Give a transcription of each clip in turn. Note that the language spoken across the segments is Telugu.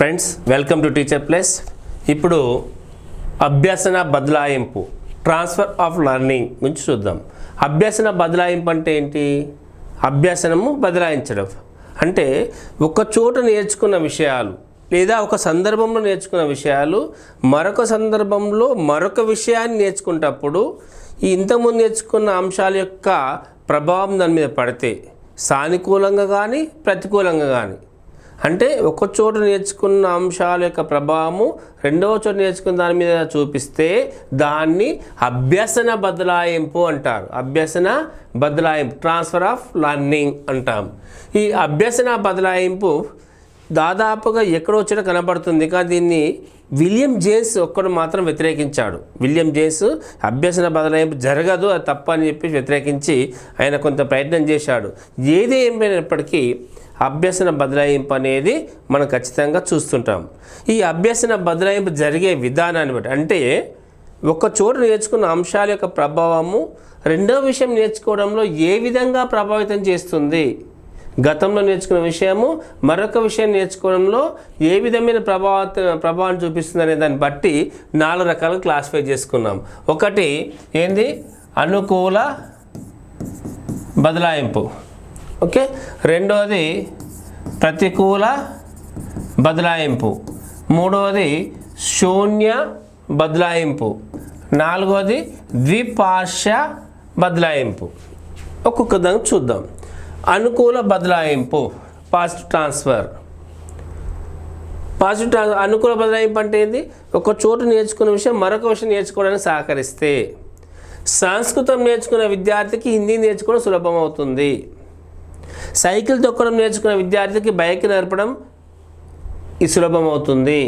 Friends welcome to teacher plus. ఇప్పుడు అభ్యసన బదలాయింపు ట్రాన్స్ఫర్ ఆఫ్ లెర్నింగ్ గురించి చూద్దాం. అభ్యసన బదలాయింపు అంటే ఏంటి? అభ్యసనము బదలాయించడం అంటే ఒక చోట నేర్చుకున్న విషయాలు లేదా ఒక సందర్భంలో నేర్చుకున్న విషయాలు మరొక సందర్భంలో మరొక విషయాన్ని నేర్చుకునేటప్పుడు ఈ ఇంతకుముందు నేర్చుకున్న అంశాల యొక్క ప్రభావం దాని మీద పడితే సానుకూలంగా కానీ ప్రతికూలంగా కానీ, అంటే ఒక చోట నేర్చుకున్న అంశాల యొక్క ప్రభావము రెండవ చోట నేర్చుకున్న దాని మీద చూపిస్తే దాన్ని అభ్యసన బదలాయింపు అంటారు. అభ్యసన బదలాయింపు ట్రాన్స్ఫర్ ఆఫ్ లెర్నింగ్ అంటాం. ఈ అభ్యసన బదలాయింపు దాదాపుగా ఎక్కడో వచ్చినా కనబడుతుంది, కానీ దీన్ని విలియం జేమ్స్ ఒక్కడు మాత్రం వ్యతిరేకించాడు. విలియం జేమ్స్ అభ్యసన బదలాయింపు జరగదు, అది తప్ప అని చెప్పి వ్యతిరేకించి ఆయన కొంత ప్రయత్నం చేశాడు. ఏది ఏమైనప్పటికీ అభ్యసన బదలాయింపు అనేది మనం ఖచ్చితంగా చూస్తుంటాం. ఈ అభ్యసన బదలాయింపు జరిగే విధానాన్ని బట్టి, అంటే ఒక చోట నేర్చుకున్న అంశాల యొక్క ప్రభావము రెండో విషయం నేర్చుకోవడంలో ఏ విధంగా ప్రభావితం చేస్తుంది, గతంలో నేర్చుకున్న విషయము మరొక విషయం నేర్చుకోవడంలో ఏ విధమైన ప్రభావాన్ని చూపిస్తుంది అనే దాన్ని బట్టి 4 రకాలుగా క్లాసిఫై చేసుకున్నాం. ఒకటి ఏంది? అనుకూల బదలాయింపు. ఓకే. రెండవది ప్రతికూల బదలాయింపు. మూడవది శూన్య బదలాయింపు. నాలుగవది ద్విపార్శ్వ బదలాయింపు. ఒక్కొక్క దాన్ని చూద్దాం. అనుకూల బదలాయింపు, పాజిటివ్ ట్రాన్స్ఫర్. అనుకూల బదలాయింపు అంటే ఏంది? ఒక చోటు నేర్చుకున్న విషయం మరొక విషయం నేర్చుకోవడానికి సహకరిస్తే. సంస్కృతం నేర్చుకున్న విద్యార్థికి హిందీ నేర్చుకోవడం సులభం అవుతుంది. సైకిల్ తొక్కడం నేర్చుకున్న విద్యార్థికి బైక్ నడపడం సులభం అవుతుంది.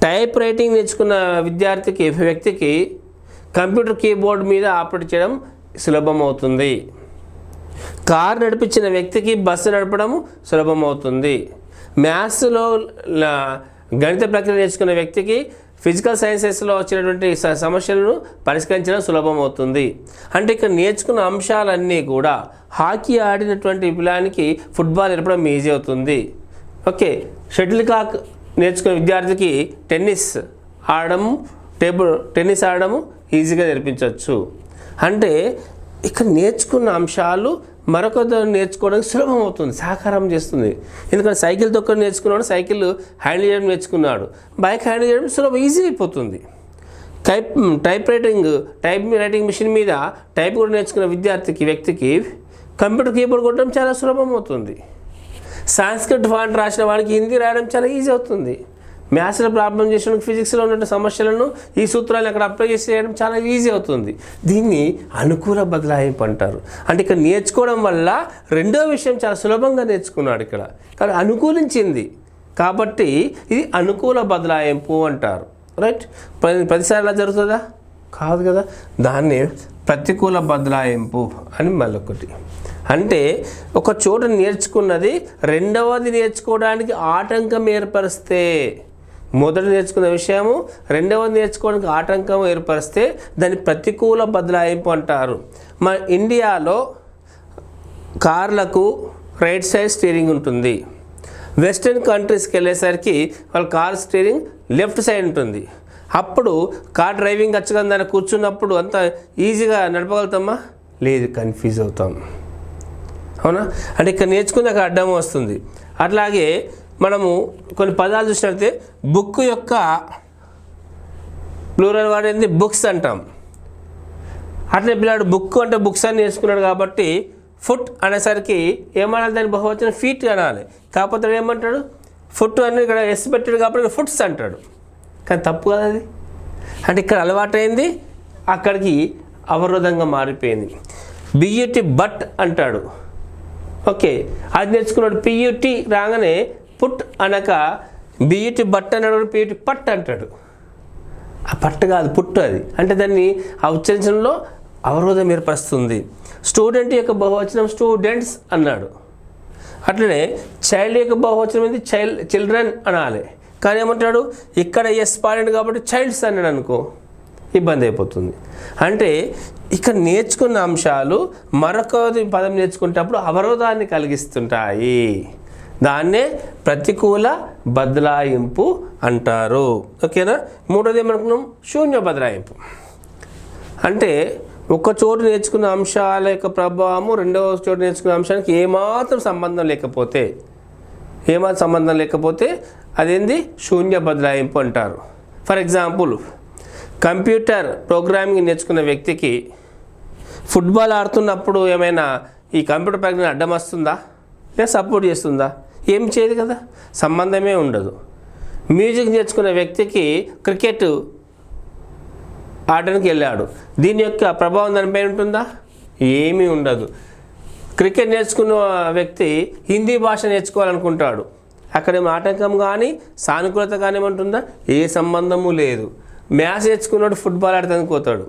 టైప్ రైటింగ్ నేర్చుకున్న వ్యక్తికి కంప్యూటర్ కీబోర్డ్ మీద ఆపరేట్ చేయడం సులభం అవుతుంది. కారు నడిపించిన వ్యక్తికి బస్సు నడపడం సులభం అవుతుంది. మ్యాథ్స్లో గణిత ప్రక్రియ నేర్చుకున్న వ్యక్తికి ఫిజికల్ సైన్సెస్లో వచ్చినటువంటి సమస్యలను పరిష్కరించడం సులభం అవుతుంది. అంటే ఇక్కడ నేర్చుకున్న అంశాలన్నీ కూడా హాకీ ఆడినటువంటి పిల్లానికి ఫుట్బాల్ నేర్పడం ఈజీ అవుతుంది. ఓకే. షటిల్ కాక్ నేర్చుకున్న విద్యార్థికి టెన్నిస్ ఆడడము ఈజీగా నేర్పించవచ్చు. అంటే ఇక్కడ నేర్చుకున్న అంశాలు మరొక నేర్చుకోవడానికి సులభం అవుతుంది, సహకారం చేస్తుంది. ఎందుకంటే సైకిల్ తొక్కడం నేర్చుకున్నాడు, సైకిల్ హ్యాండిల్ చేయడం నేర్చుకున్నాడు, బైక్ హ్యాండిల్ చేయడం సులభం ఈజీ అయిపోతుంది. టైప్ రైటింగ్ మిషన్ మీద టైప్ కూడా నేర్చుకున్న వ్యక్తికి కంప్యూటర్ కీబోర్డ్ కొట్టడం చాలా సులభం అవుతుంది. సాంస్క్రిట్ ఫాంట్ రాసిన వాడికి హిందీ రాయడం చాలా ఈజీ అవుతుంది. మ్యాథ్స్లో ప్రాబ్లం చేసిన ఫిజిక్స్లో ఉన్న సమస్యలను ఈ సూత్రాలను అక్కడ అప్లై చేసి చేయడం చాలా ఈజీ అవుతుంది. దీన్ని అనుకూల బదలాయింపు అంటారు. అంటే ఇక్కడ నేర్చుకోవడం వల్ల రెండో విషయం చాలా సులభంగా నేర్చుకున్నాడు ఇక్కడ, కానీ అనుకూలించింది కాబట్టి ఇది అనుకూల బదలాయింపు అంటారు. రైట్. ప్రతిసారి అలా జరుగుతుందా? కాదు కదా. దాన్ని ప్రతికూల బదలాయింపు అని మళ్ళొకటి. అంటే ఒక చోట నేర్చుకున్నది రెండవది నేర్చుకోవడానికి ఆటంకం ఏర్పరిస్తే, మొదటి నేర్చుకున్న విషయము రెండవది నేర్చుకోవడానికి ఆటంకం ఏర్పరిస్తే దాన్ని ప్రతికూల బదలాయింపు అంటారు. మన ఇండియాలో కార్లకు రైట్ సైడ్ స్టీరింగ్ ఉంటుంది. వెస్టర్న్ కంట్రీస్కి వెళ్ళేసరికి వాళ్ళ కార్ స్టీరింగ్ లెఫ్ట్ సైడ్ ఉంటుంది. అప్పుడు కార్ డ్రైవింగ్ వచ్చగా దాన్ని కూర్చున్నప్పుడు అంత ఈజీగా నడపగలుగుతామా? లేదు, కన్ఫ్యూజ్ అవుతాం. అవునా? అంటే ఇక్కడ నేర్చుకుని అక్కడ అడ్డం వస్తుంది. అట్లాగే మనము కొన్ని పదాలు చూసినట్లయితే బుక్ యొక్క ప్లూరల్ వాడేది బుక్స్ అంటాం. అట్లే పిల్లాడు బుక్ అంటే బుక్స్ అని నేర్చుకున్నాడు కాబట్టి ఫుట్ అనేసరికి ఏమనాలి? దాన్ని బహువచనం ఫీట్ అనాలి. కాకపోతే ఏమంటాడు? ఫుట్ అని ఇక్కడ ఎస్ పెట్టాడు కాబట్టి ఫుట్స్ అంటాడు. కానీ తప్పు కదా అది. అంటే ఇక్కడ అలవాటైంది అక్కడికి అవరోధంగా మారిపోయింది. బియూటీ బట్ అంటాడు. ఓకే. అది నేర్చుకున్నాడు పియూటీ రాగానే పుట్ అనక బియూటీ బట్ అన్నాడు, పియూటీ పట్ అంటాడు. ఆ పట్టు కాదు, పుట్టు అది. అంటే దాన్ని ఆ ఉచ్చరించడంలో అవరోధం ఏర్పరుస్తుంది. స్టూడెంట్ యొక్క బహువచనం స్టూడెంట్స్ అన్నాడు. అట్లనే చైల్డ్ యొక్క బహువచనం ఏంది? చిల్డ్రన్ అనాలి. కానీ ఏమంటాడు? ఇక్కడ ఎస్ పాడింది కాబట్టి చైల్డ్స్ అన్నాడు అనుకో, ఇబ్బంది అయిపోతుంది. అంటే ఇక్కడ నేర్చుకున్న అంశాలు మరొక పదం నేర్చుకునేటప్పుడు అవరోధాన్ని కలిగిస్తుంటాయి. దాన్నే ప్రతికూల బదలాయింపు అంటారు. ఓకేనా. మూడోది ఏమనుకున్నాం, శూన్య బదలాయింపు. అంటే ఒక చోటు నేర్చుకున్న అంశాల యొక్క ప్రభావము రెండవ చోటు నేర్చుకున్న అంశానికి ఏమాత్రం సంబంధం లేకపోతే అదేంది శూన్య బదలాయింపు అంటారు. ఫర్ ఎగ్జాంపుల్, కంప్యూటర్ ప్రోగ్రామింగ్ నేర్చుకున్న వ్యక్తికి ఫుట్బాల్ ఆడుతున్నప్పుడు ఏమైనా ఈ కంప్యూటర్ పరిజ్ఞానం అడ్డం వస్తుందా లేదా సపోర్ట్ చేస్తుందా? ఏం చేయదు కదా, సంబంధమే ఉండదు. మ్యూజిక్ నేర్చుకున్న వ్యక్తికి క్రికెట్ ఆడడానికి వెళ్ళాడు, దీని యొక్క ప్రభావం దానిపై ఉంటుందా? ఏమీ ఉండదు. క్రికెట్ నేర్చుకున్న వ్యక్తి హిందీ భాష నేర్చుకోవాలనుకుంటాడు, అక్కడేమో ఆటంకం కానీ సానుకూలత కానీ ఏమంటుందా? ఏ సంబంధము లేదు. మ్యాథ్స్ నేర్చుకున్నాడు ఫుట్బాల్ ఆడటానికి పోతాడు,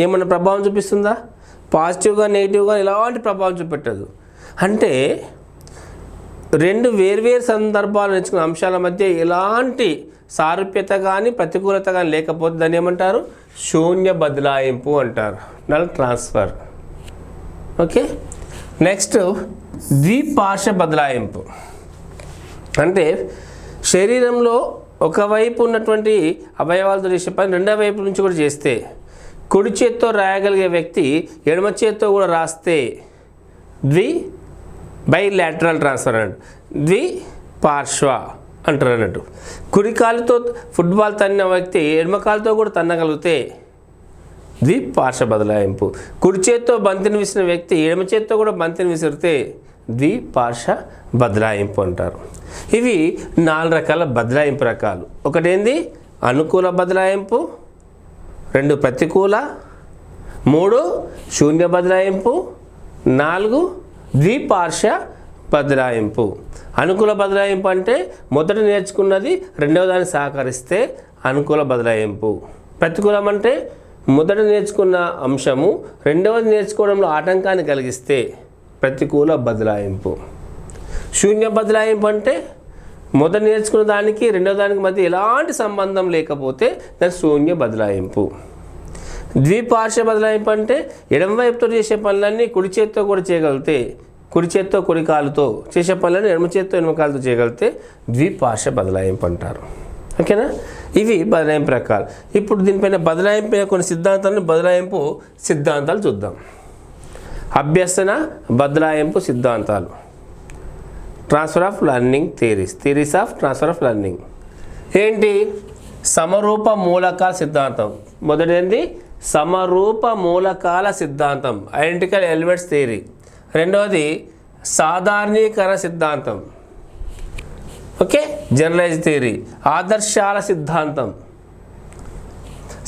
ఏమన్నా ప్రభావం చూపిస్తుందా? పాజిటివ్గా నెగిటివ్గా ఎలాంటి ప్రభావం చూపెట్టదు. అంటే రెండు వేర్వేరు సందర్భాలు నేర్చుకున్న అంశాల మధ్య ఎలాంటి సారూప్యత కానీ ప్రతికూలత కానీ లేకపోతే దాన్ని ఏమంటారు? శూన్య బదలాయింపు అంటారు, నల్ ట్రాన్స్ఫర్. ఓకే. నెక్స్ట్ ద్విపార్శ్వ బదలాయింపు. అంటే శరీరంలో ఒకవైపు ఉన్నటువంటి అవయవాలతో చేసే పని రెండో వైపు నుంచి కూడా చేస్తే, కుడి చేత్తో రాయగలిగే వ్యక్తి ఎడమ చేత్తో కూడా రాస్తే బైలాటరల్ ట్రాన్స్ఫర్ అన్నట్టు, ద్విపార్శ్వ అంటారు అన్నట్టు. కుడి కాలుతో ఫుట్బాల్ తన్న వ్యక్తి ఎడమ కాలుతో కూడా తన్నగలిగితే ద్విపార్శ్వ బదలాయింపు. కుడి చేత్తో బంతిని విసిరిన వ్యక్తి ఎడమ చేత్తో కూడా బంతిని విసిరితే ద్విపార్శ్వ బదలాయింపు అంటారు. ఇవి 4 రకాల బదలాయింపు రకాలు. ఒకటేంది అనుకూల బదలాయింపు, 2 ప్రతికూల, 3 శూన్య బదలాయింపు, 4 ద్విపార్శ్వ బదలాయింపు. అనుకూల బదలాయింపు అంటే మొదట నేర్చుకున్నది రెండవ దాన్ని సహకరిస్తే అనుకూల బదలాయింపు. ప్రతికూలం అంటే మొదట నేర్చుకున్న అంశము రెండవది నేర్చుకోవడంలో ఆటంకాన్ని కలిగిస్తే ప్రతికూల బదలాయింపు. శూన్య బదలాయింపు అంటే మొదట నేర్చుకున్న దానికి రెండవ దానికి మధ్య ఎలాంటి సంబంధం లేకపోతే దాని శూన్య బదలాయింపు. ద్విపార్శ్వ బదలాయింపు అంటే ఎడమ వైపుతో చేసే పనులన్నీ కుడి చేత్తో కూడా చేయగలిగితే, కుడి చేత్తో కుడి కాలుతో చేసే పనులను ఎడమ చేత్తో ఎడమ కాలుతో చేయగలిగితే ద్విపార్శ్వ బదలాయింపు అంటారు. ఓకేనా. ఇవి బదలాయింపు రకాలు. ఇప్పుడు దీనిపైన బదలాయింపు కొన్ని బదలాయింపు సిద్ధాంతాలు చూద్దాం. అభ్యసన బదలాయింపు సిద్ధాంతాలు, transfer of learning theories of transfer of learning. ఏంటి? సమరూప మూలకాల సిద్ధాంతం. మొదటిది సమరూప మూలకాల సిద్ధాంతం, ఐడెంటికల్ ఎలిమెంట్స్ థియరీ. రెండవది సాధారణీకరణ సిద్ధాంతం, ఓకే, జనరలైజ్ థియరీ. ఆదర్శాల సిద్ధాంతం,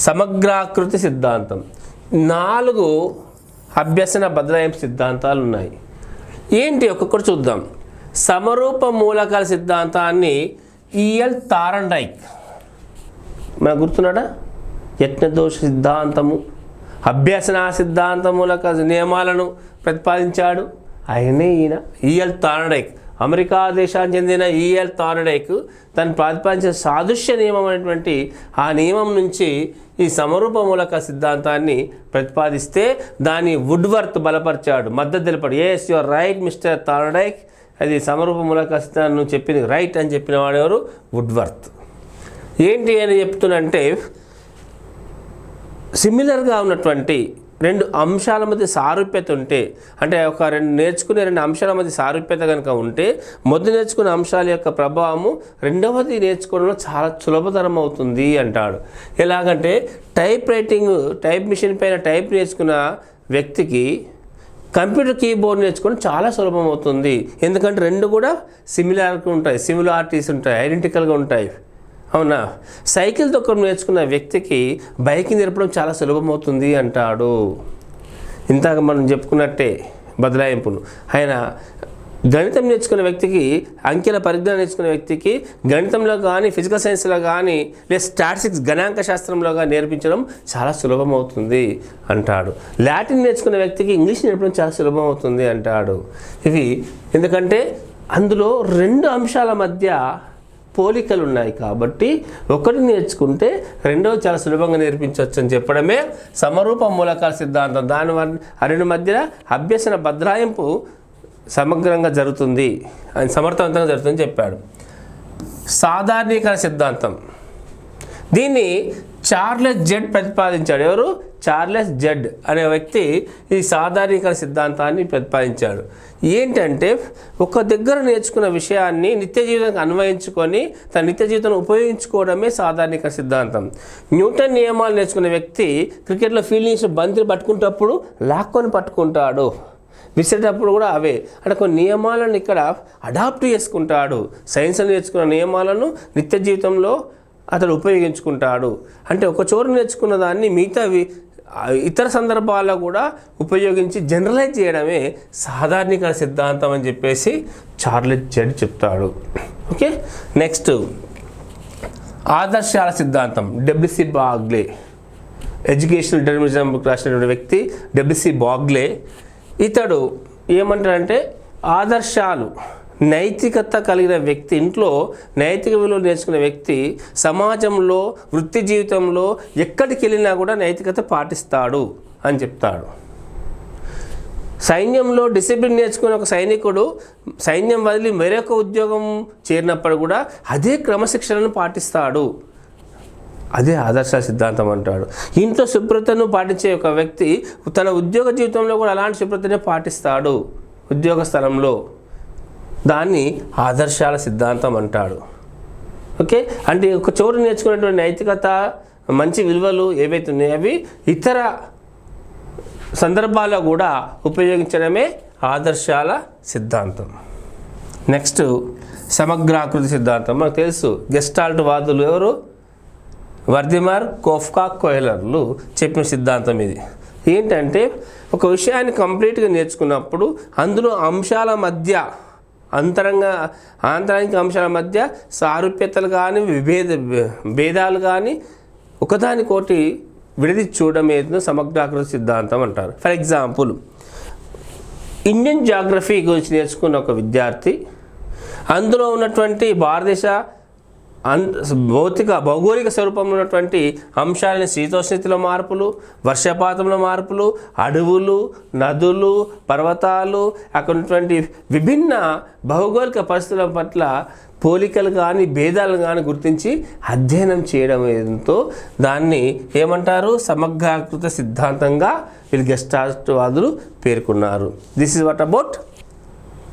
సమగ్రాకృతి సిద్ధాంతం. 4 అభ్యసన బదలాయింపు సిద్ధాంతాలు ఉన్నాయి. ఏంటి ఒక్కొక్కటి చూద్దాం. సమరూప మూలకాల సిద్ధాంతాన్ని ఈఎల్ థార్న్డైక్, మనకు గుర్తున్నాడా? యత్నదోష సిద్ధాంతము, అభ్యసన సిద్ధాంత మూలక నియమాలను ప్రతిపాదించాడు ఆయనే ఈయన ఈఎల్ థార్న్డైక్. అమెరికా దేశానికి చెందిన ఈఎల్ థార్న్డైక్ తను ప్రతిపాదించిన సాదృశ్య నియమం అనేటువంటి ఆ నియమం నుంచి ఈ సమరూప మూలక సిద్ధాంతాన్ని ప్రతిపాదిస్తే దాన్ని వుడ్వర్త్ బలపరిచాడు, మద్దతు తెలిపాడు. Yes you're right mister Thorndike, అది సమరూప మూలక సిద్ధాంతం చెప్పింది రైట్ అని చెప్పిన వాడెవరు? వుడ్వర్త్. ఏంటి అని చెప్తున్నంటే సిమిలర్గా ఉన్నటువంటి 2 అంశాల మధ్య సారూప్యత ఉంటే, అంటే ఒక నేర్చుకునే 2 అంశాల మధ్య సారూప్యత కనుక ఉంటే మొదటి నేర్చుకునే అంశాల యొక్క ప్రభావము రెండవది నేర్చుకోవడంలో చాలా సులభతరం అవుతుంది అంటాడు. ఎలాగంటే టైప్ మిషన్ పైన టైప్ నేర్చుకున్న వ్యక్తికి కంప్యూటర్ కీబోర్డ్ నేర్చుకోవడం చాలా సులభం అవుతుంది. ఎందుకంటే 2 కూడా సిమిలారిటీస్ ఉంటాయి, ఐడెంటికల్గా ఉంటాయి. అవునా? సైకిల్ తొక్కడం నేర్చుకున్న వ్యక్తికి బైక్ నేర్పడం చాలా సులభమవుతుంది అంటాడు. ఇంతగా మనం చెప్పుకున్నట్టే బదలాయింపును. ఆయన గణితం నేర్చుకున్న వ్యక్తికి, అంకెల పరిజ్ఞానం నేర్చుకున్న వ్యక్తికి గణితంలో కానీ ఫిజికల్ సైన్స్లో కానీ లేదా స్టాటిస్టిక్స్ గణాంక శాస్త్రంలో కానీ నేర్పించడం చాలా సులభం అవుతుంది అంటాడు. లాటిన్ నేర్చుకున్న వ్యక్తికి ఇంగ్లీష్ నేర్పడం చాలా సులభం అవుతుంది అంటాడు. ఇవి ఎందుకంటే అందులో 2 అంశాల మధ్య పోలికలు ఉన్నాయి కాబట్టి ఒకటి నేర్చుకుంటే రెండవది చాలా సులభంగా నేర్పించవచ్చు అని చెప్పడమే సమరూప మూలకాల సిద్ధాంతం. దాని 2 మధ్య అభ్యసన బదలాయింపు సమగ్రంగా జరుగుతుంది అని సమర్థవంతంగా జరుగుతుందని చెప్పాడు. సాధారణీకరణ సిద్ధాంతం, దీన్ని చార్లెస్ జెడ్ ప్రతిపాదించాడు. ఎవరు? చార్లెస్ జెడ్ అనే వ్యక్తి ఈ సాధారణీకరణ సిద్ధాంతాన్ని ప్రతిపాదించాడు. ఏంటంటే ఒక దగ్గర నేర్చుకున్న విషయాన్ని నిత్య జీవితానికి అన్వయించుకొని తన నిత్య జీవితాన్ని ఉపయోగించుకోవడమే సాధారణీకరణ సిద్ధాంతం. న్యూటన్ నియమాలు నేర్చుకున్న వ్యక్తి క్రికెట్లో ఫీల్డింగ్ బంతిని పట్టుకునేటప్పుడు లాక్కొని పట్టుకుంటాడు, విసిరేటప్పుడు కూడా అవే. అంటే కొన్ని నియమాలను ఇక్కడ అడాప్ట్ చేసుకుంటాడు. సైన్స్లో నేర్చుకున్న నియమాలను నిత్య జీవితంలో అతడు ఉపయోగించుకుంటాడు. అంటే ఒక చోటు నేర్చుకున్న దాన్ని మిగతావి ఇతర సందర్భాల్లో కూడా ఉపయోగించి జనరలైజ్ చేయడమే సాధారణీకరణ సిద్ధాంతం అని చెప్పేసి చార్లెస్ జెడ్ చెప్తాడు. ఓకే, నెక్స్ట్ ఆదర్శాల సిద్ధాంతం. WC Bagley, educational determinism book రాసినటువంటి వ్యక్తి డబ్ల్యూసి బాగ్లే. ఇతడు ఏమంటాడంటే ఆదర్శాలు, నైతికత కలిగిన వ్యక్తి, ఇంట్లో నైతిక విలువలు నేర్చుకునే వ్యక్తి సమాజంలో వృత్తి జీవితంలో ఎక్కడికి వెళ్ళినా కూడా నైతికత పాటిస్తాడు అని చెప్తాడు. సైన్యంలో డిసిప్లిన్ నేర్చుకునే ఒక సైనికుడు సైన్యం వదిలి మరొక ఉద్యోగం చేరినప్పుడు కూడా అదే క్రమశిక్షణను పాటిస్తాడు, అదే ఆదర్శ సిద్ధాంతం అంటాడు. ఇంట్లో శుభ్రతను పాటించే ఒక వ్యక్తి తన ఉద్యోగ జీవితంలో కూడా అలాంటి శుభ్రతనే పాటిస్తాడు ఉద్యోగ స్థలంలో, దాన్ని ఆదర్శాల సిద్ధాంతం అంటాడు. ఓకే, అంటే ఒక చోటు నేర్చుకునేటువంటి నైతికత, మంచి విలువలు ఏవైతే ఉన్నాయో అవి ఇతర సందర్భాల్లో కూడా ఉపయోగించడమే ఆదర్శాల సిద్ధాంతం. నెక్స్ట్ సమగ్రాకృతి సిద్ధాంతం. మనకు తెలుసు గెస్టాల్ట్ వాదులు ఎవరు? వర్దిమర్, కోఫ్కా, కోహెలర్లు చెప్పిన సిద్ధాంతం ఇది. ఏంటంటే ఒక విషయాన్ని కంప్లీట్గా నేర్చుకున్నప్పుడు అందులో అంశాల మధ్య ఆంతరంగిక అంశాల మధ్య సారూప్యతలు కానీ భేదాలు కానీ ఒకదానికోటి విడదీసి చూడడం ఏదో సమగ్రాకృతి సిద్ధాంతం అంటారు. ఫర్ ఎగ్జాంపుల్, ఇండియన్ జాగ్రఫీ గురించి నేర్చుకున్న ఒక విద్యార్థి అందులో ఉన్నటువంటి భారతదేశ భౌగోళిక స్వరూపంలో ఉన్నటువంటి అంశాలని శీతోష్ణస్థితిలో మార్పులు, వర్షపాతంలో మార్పులు, అడవులు, నదులు, పర్వతాలు, అక్కడ ఉన్నటువంటి విభిన్న భౌగోళిక పరిస్థితుల పట్ల పోలికలు కానీ భేదాలు కానీ గుర్తించి అధ్యయనం చేయడం ఏదంతో దాన్ని ఏమంటారు? సమగ్రాకృత సిద్ధాంతంగా వీళ్ళు గెస్టాల్ట్ వాదులు పేర్కొన్నారు. This is what about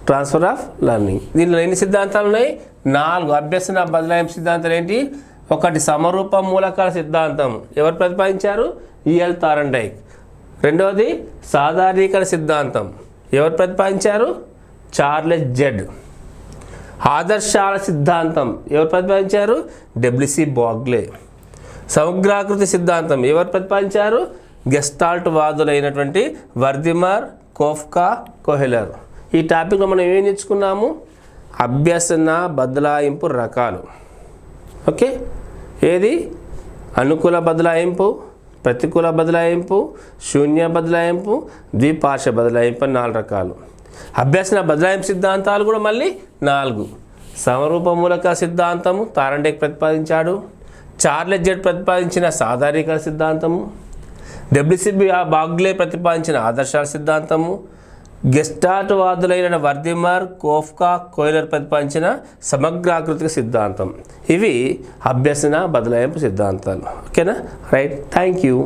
transfer of learning. దీనిలో ఎన్ని సిద్ధాంతాలు ఉన్నాయి? 4. అభ్యసన బదలాయింపు సిద్ధాంతాలు ఏంటి? 1 సమరూప మూలకాల సిద్ధాంతం, ఎవరు ప్రతిపాదించారు? EL Thorndike. 2వది సాధారణీకరణ సిద్ధాంతం, ఎవరు ప్రతిపాదించారు? Charles Z. ఆదర్శాల సిద్ధాంతం ఎవరు ప్రతిపాదించారు? WC Bagley. సమగ్రాకృతి సిద్ధాంతం ఎవరు ప్రతిపాదించారు? గెస్టాల్ట్ వాదులైనటువంటి వర్దిమర్, కోఫ్కా, కోహెలర్. ఈ టాపిక్లో మనం ఏం నేర్చుకున్నాము? అభ్యసన బదలాయింపు రకాలు. ఓకే, ఏది? అనుకూల బదలాయింపు, ప్రతికూల బదలాయింపు, శూన్య బదలాయింపు, ద్విపార్శ్వ బదలాయింపు 4 రకాలు. అభ్యసన బదలాయింపు సిద్ధాంతాలు కూడా మళ్ళీ 4. సమరూప మూలక సిద్ధాంతము థారండైక్ ప్రతిపాదించాడు. చార్లెస్ జెడ్ ప్రతిపాదించిన సాధారణీకరణ సిద్ధాంతము, డబ్ల్యూసి బాగ్లే ప్రతిపాదించిన ఆదర్శాల సిద్ధాంతము, గెస్టాల్ట్ వాదులైన వర్దిమర్, కోఫ్కా, కోహెలర్ ప్రతిపాదించిన సమగ్రాకృతిక సిద్ధాంతం. ఇవి అభ్యసన బదలాయింపు సిద్ధాంతాలు. ఓకేనా? Right, thank you.